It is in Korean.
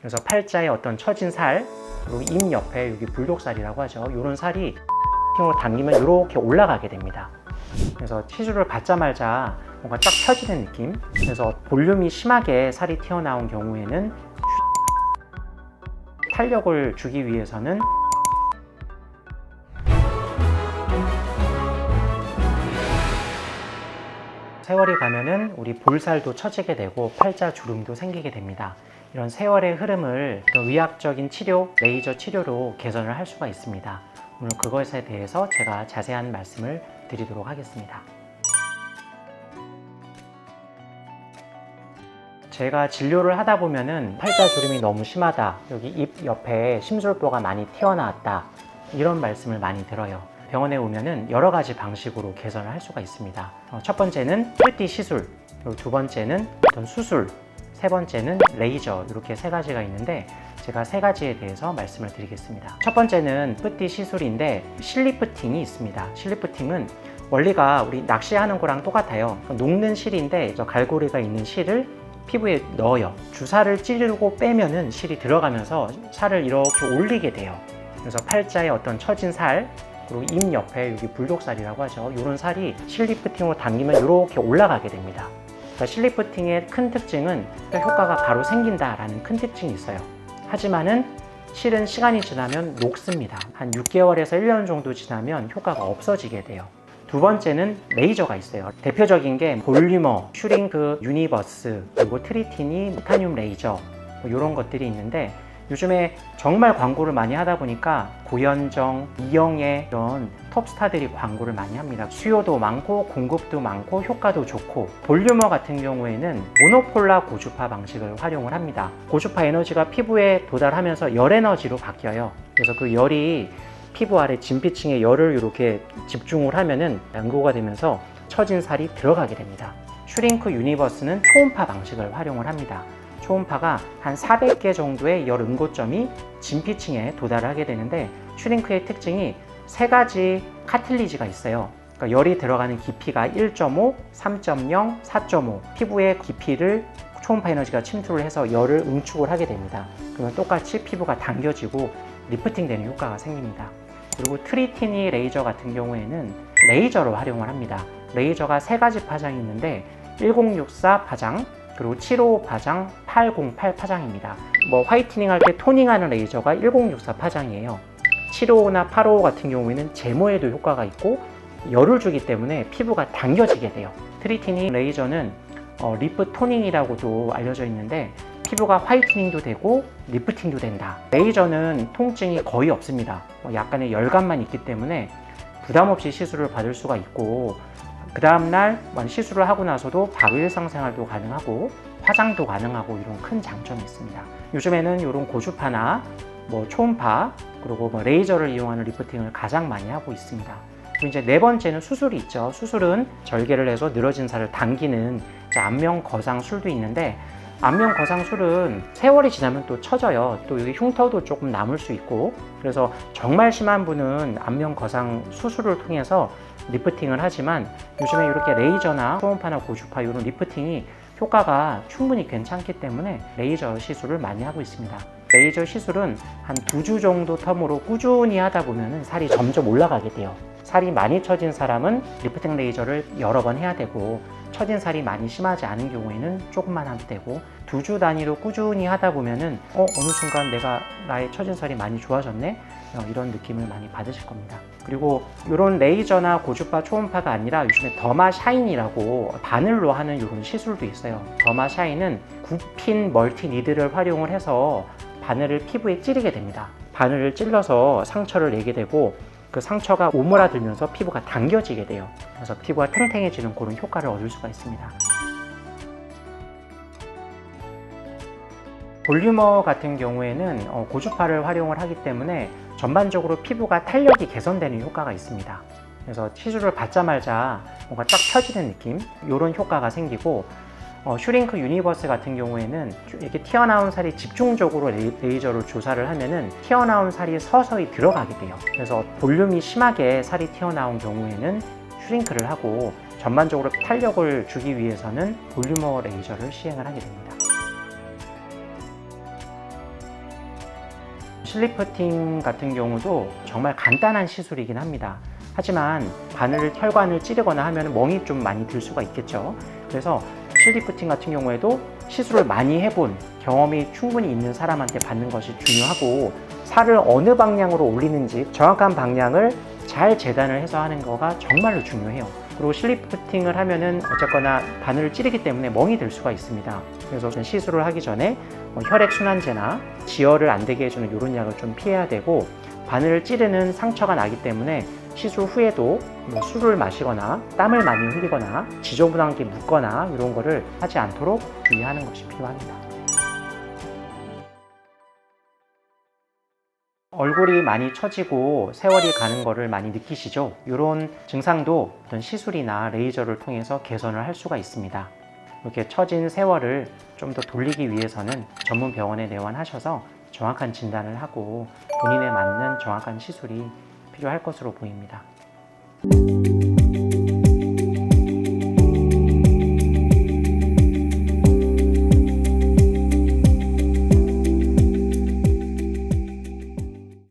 그래서 팔자에 어떤 처진 살, 그리고 입 옆에 여기 불독살이라고 하죠. 이런 살이 으로 당기면 이렇게 올라가게 됩니다. 그래서 시술을 받자마자 뭔가 쫙 펴지는 느낌. 그래서 볼륨이 심하게 살이 튀어나온 경우에는 탄력을 주기 위해서는 세월이 가면은 우리 볼살도 처지게 되고 팔자 주름도 생기게 됩니다. 이런 세월의 흐름을 의학적인 치료, 레이저 치료로 개선을 할 수가 있습니다. 오늘 그것에 대해서 제가 자세한 말씀을 드리도록 하겠습니다. 제가 진료를 하다 보면은 팔자 주름이 너무 심하다, 여기 입 옆에 심술보가 많이 튀어나왔다, 이런 말씀을 많이 들어요. 병원에 오면은 여러 가지 방식으로 개선을 할 수가 있습니다. 첫 번째는 뿌띠 시술, 그리고 두 번째는 어떤 수술, 세 번째는 레이저, 이렇게 세 가지가 있는데 제가 세 가지에 대해서 말씀을 드리겠습니다. 첫 번째는 뿌띠 시술인데 실리프팅이 있습니다. 실리프팅은 원리가 우리 낚시하는 거랑 똑같아요. 녹는 실인데 갈고리가 있는 실을 피부에 넣어요. 주사를 찌르고 빼면은 실이 들어가면서 살을 이렇게 올리게 돼요. 그래서 팔자에 어떤 처진 살, 그리고 입 옆에 여기 불독살이라고 하죠. 이런 살이 실리프팅으로 당기면 이렇게 올라가게 됩니다. 그러니까 실리프팅의 큰 특징은 효과가 바로 생긴다라는 큰 특징이 있어요. 하지만은 실은 시간이 지나면 녹습니다. 한 6개월에서 1년 정도 지나면 효과가 없어지게 돼요. 두 번째는 레이저가 있어요. 대표적인 게 볼리머, 슈링크 유니버스, 그리고 트리티니 티타늄 레이저, 이런 것들이 있는데 요즘에 정말 광고를 많이 하다 보니까 고현정, 이영애 이런 톱스타들이 광고를 많이 합니다. 수요도 많고 공급도 많고 효과도 좋고, 볼륨어 같은 경우에는 모노폴라 고주파 방식을 활용을 합니다. 고주파 에너지가 피부에 도달하면서 열 에너지로 바뀌어요. 그래서 그 열이 피부 아래 진피층에 열을 이렇게 집중을 하면은 연고가 되면서 처진 살이 들어가게 됩니다. 슈링크 유니버스는 초음파 방식을 활용을 합니다. 초음파가 한 400개 정도의 열 응고점이 진피층에 도달하게 되는데, 슈링크의 특징이 세 가지 카틸리지가 있어요. 그러니까 열이 들어가는 깊이가 1.5, 3.0, 4.5, 피부의 깊이를 초음파 에너지가 침투를 해서 열을 응축을 하게 됩니다. 그러면 똑같이 피부가 당겨지고 리프팅 되는 효과가 생깁니다. 그리고 트리티니 레이저 같은 경우에는 레이저로 활용을 합니다. 레이저가 세 가지 파장이 있는데 1064 파장, 그리고 755 파장, 808 파장입니다. 화이트닝 할 때 토닝하는 레이저가 1064 파장이에요. 755나 855 같은 경우에는 제모에도 효과가 있고 열을 주기 때문에 피부가 당겨지게 돼요. 트리티니 레이저는 리프 토닝이라고도 알려져 있는데 피부가 화이트닝도 되고 리프팅도 된다. 레이저는 통증이 거의 없습니다. 약간의 열감만 있기 때문에 부담 없이 시술을 받을 수가 있고, 그 다음날 시술을 하고 나서도 바로 일상생활도 가능하고 화장도 가능하고, 이런 큰 장점이 있습니다. 요즘에는 이런 고주파나 초음파, 그리고 레이저를 이용하는 리프팅을 가장 많이 하고 있습니다. 그리고 이제 네 번째는 수술이 있죠. 수술은 절개를 해서 늘어진 살을 당기는 안면 거상술도 있는데, 안면 거상술은 세월이 지나면 또 처져요. 또 여기 흉터도 조금 남을 수 있고, 그래서 정말 심한 분은 안면 거상 수술을 통해서 리프팅을 하지만 요즘에 이렇게 레이저나 초음파나 고주파 이런 리프팅이 효과가 충분히 괜찮기 때문에 레이저 시술을 많이 하고 있습니다. 레이저 시술은 한 2주 정도 텀으로 꾸준히 하다 보면 살이 점점 올라가게 돼요. 살이 많이 처진 사람은 리프팅 레이저를 여러 번 해야 되고, 처진 살이 많이 심하지 않은 경우에는 조금만 하도 되고, 2주 단위로 꾸준히 하다 보면은 어느 순간 나의 처진 살이 많이 좋아졌네, 이런 느낌을 많이 받으실 겁니다. 그리고 이런 레이저나 고주파 초음파가 아니라 요즘에 더마 샤인이라고 바늘로 하는 이런 시술도 있어요. 더마 샤인은 9핀 멀티 니들을 활용을 해서 바늘을 피부에 찌르게 됩니다. 바늘을 찔러서 상처를 내게 되고, 그 상처가 오므라들면서 피부가 당겨지게 돼요. 그래서 피부가 탱탱해지는 그런 효과를 얻을 수가 있습니다. 볼륨어 같은 경우에는 고주파를 활용을 하기 때문에 전반적으로 피부가 탄력이 개선되는 효과가 있습니다. 그래서 시술을 받자마자 뭔가 쫙 펴지는 느낌, 이런 효과가 생기고, 슈링크 유니버스 같은 경우에는 이렇게 튀어나온 살이 집중적으로 레이저로 조사를 하면은 튀어나온 살이 서서히 들어가게 돼요. 그래서 볼륨이 심하게 살이 튀어나온 경우에는 슈링크를 하고, 전반적으로 탄력을 주기 위해서는 볼륨어 레이저를 시행을 하게 됩니다. 실리프팅 같은 경우도 정말 간단한 시술이긴 합니다. 하지만 바늘 혈관을 찌르거나 하면 멍이 좀 많이 들 수가 있겠죠. 그래서 실리프팅 같은 경우에도 시술을 많이 해본 경험이 충분히 있는 사람한테 받는 것이 중요하고, 살을 어느 방향으로 올리는지 정확한 방향을 잘 재단을 해서 하는 거가 정말로 중요해요. 그리고 실리프팅을 하면은 어쨌거나 바늘을 찌르기 때문에 멍이 들 수가 있습니다. 그래서 시술을 하기 전에 혈액순환제나 지혈을 안 되게 해주는 이런 약을 좀 피해야 되고, 바늘을 찌르는 상처가 나기 때문에 시술 후에도 술을 마시거나 땀을 많이 흘리거나 지저분한 게 묻거나 이런 거를 하지 않도록 주의하는 것이 필요합니다. 얼굴이 많이 처지고 세월이 가는 거를 많이 느끼시죠? 이런 증상도 어떤 시술이나 레이저를 통해서 개선을 할 수가 있습니다. 이렇게 처진 세월을 좀 더 돌리기 위해서는 전문 병원에 내원하셔서 정확한 진단을 하고 본인에 맞는 정확한 시술이 필요할 것으로 보입니다.